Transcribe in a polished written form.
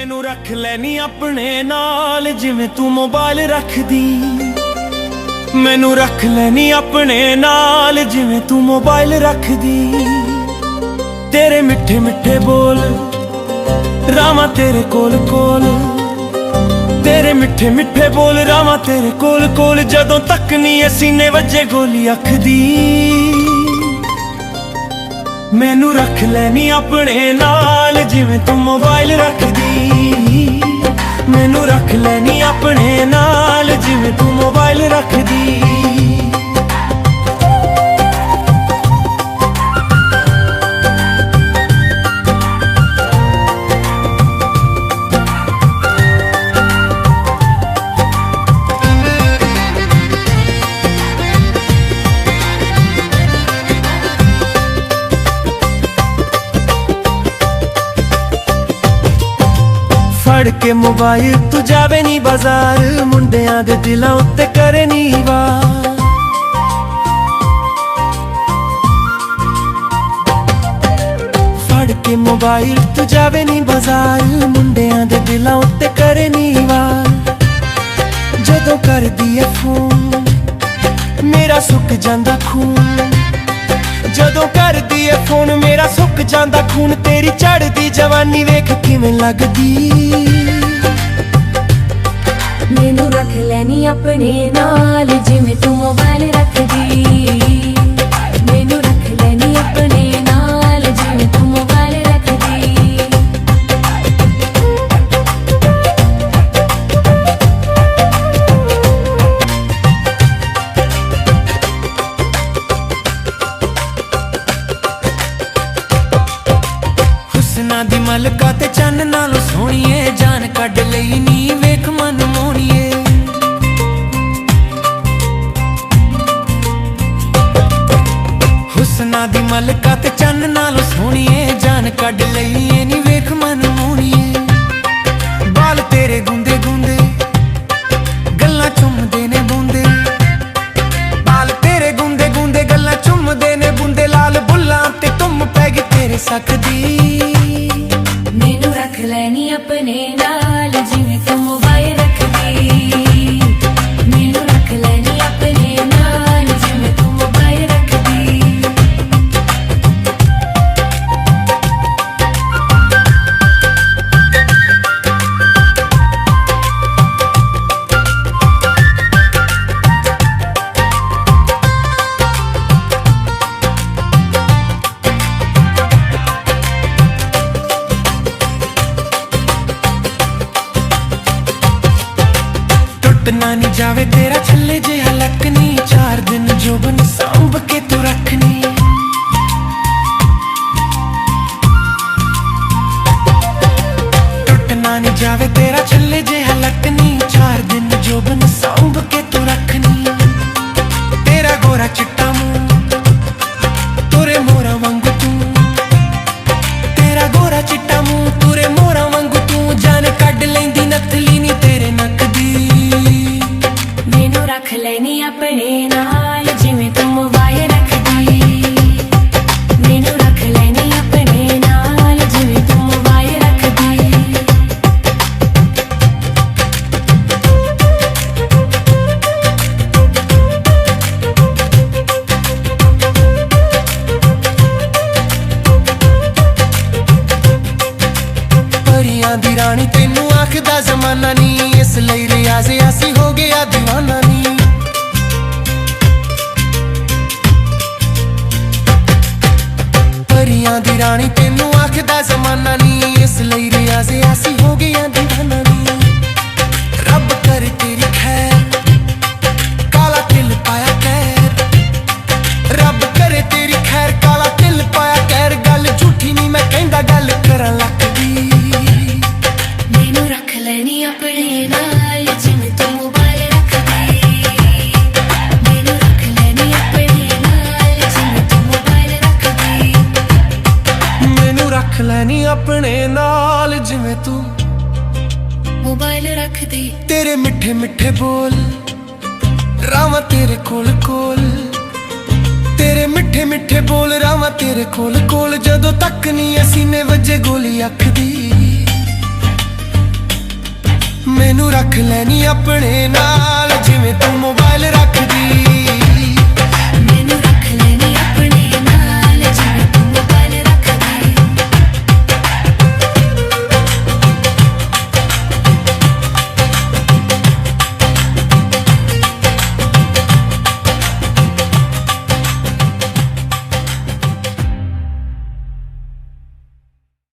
मैनू रख लैनी अपने नाल जिवें तू मोबाइल रखदी। मैनू रख लैनी अपने नाल जिवें तू मोबाइल रखदी। तेरे मिठे मिठे बोल रावां तेरे कोल कोल। तेरे मिठे मिठे बोल रावां तेरे कोल कोल। जदों तक नी सीने वजे गोली अख दी। मैनू रख लैनी अपने नाल जिवें तू मोबाइल रखदी। मैनू रख लैनी अपने नाल जिवें तू मोबाइल रखदी। फड़ के मोबाइल तू जावे नी बाजार। मुंडियां दे दिलां उत्ते करे नी वार। फड़ के मोबाइल तू जावे नी बाजार। मुंडियां दे दिलां उत्ते करे नी वार। जदों कर दिए फोन मेरा सुक जांदा खून। जदों कर दिए फोन मेरा सुक जांदा खून। तेरी चढ़दी जवानी वेख किवें लगदी। मैनू रख लैनी अपने नाल जिवें तू मोबाइल रखदी। मैनू रख लैनी अपने नाल जिवें तू मोबाइल रखदी। हुस्ना दी मलका ते चन्न नालों सोहणीए। जान कढ लई नी वेख मन मोहणीए। हुस्ना दी मलका ते चन्न नालों सोहणीए। जान कढ लई नी वेख मन मोहणीए। बाल तेरे गुंदे गुंदे गल्लां चुमदे ने बूंदे। बाल तेरे गुंदे गुंदे गल्लां चुमदे ने बूंदे। लाल बुल्लां ते तुम पै गई तेरे सकदी। मैनू रख लैनी अपने नाल जिवें तू मोबाइल रखदी। मैनू रख लैनी अपने नाल जिवें तू मोबाइल रखदी। टुटना नी जावे तेरा छल्ले जिहा लकनी। 4 दिन जोबन सांभ के तू रखनी। टुटना नी जावे तेरा छल्ले जिहा लकनी। 4 दिन जोबन सांभ के तू रखनी। तेरा गोरा चिट्टा मुंह तुरे मोरा वांगू तू। तेरा गोरा चिट्टा मुंह तुरे मोरा वांगू तू। जान कढ लैंदी नथली नी तेरे नक दी। मैनू रख लैनी अपने नाल जिवें तू मोबाइल रखदी। मैनू रख लैनी अपने नाल जिवें तू मोबाइल रखदी। परियां दी रानी तेनू आखदा जमाना नी। इस लई रियाज़ आसी हो गया दीवाना नी। परियां दी रानी तेनू आखदा जमाना नी। इस लई रियाज़ आसी हो गया दीवाना नी। रब करे तेरी खैर काला तिल पाया कैर। रब करे तेरी खैर काला तिल पाया कैर। गल झूठी नी मैं कहंदा गल करन लगदी। मैनू रख लैनी अपने नाल जिवें तू मोबाइल रखदी। मैनू रख लैनी अपने नाल जिवें तू मोबाइल रखदी। मैनू रख लैनी अपने नाल जिवें तू मोबाइल रखदी। तेरे मिठे मिठे बोल रावां तेरे कोल कोल। तेरे मिठे मिठे बोल रावां तेरे कोल कोल। जदों तक नी सीने वजे गोली अख दी। ਮੈਨੂੰ ਰੱਖ ਲੈਨੀ ਆਪਣੇ ਨਾਲ ਜਿਵੇਂ ਤੂੰ ਮੋਬਾਈਲ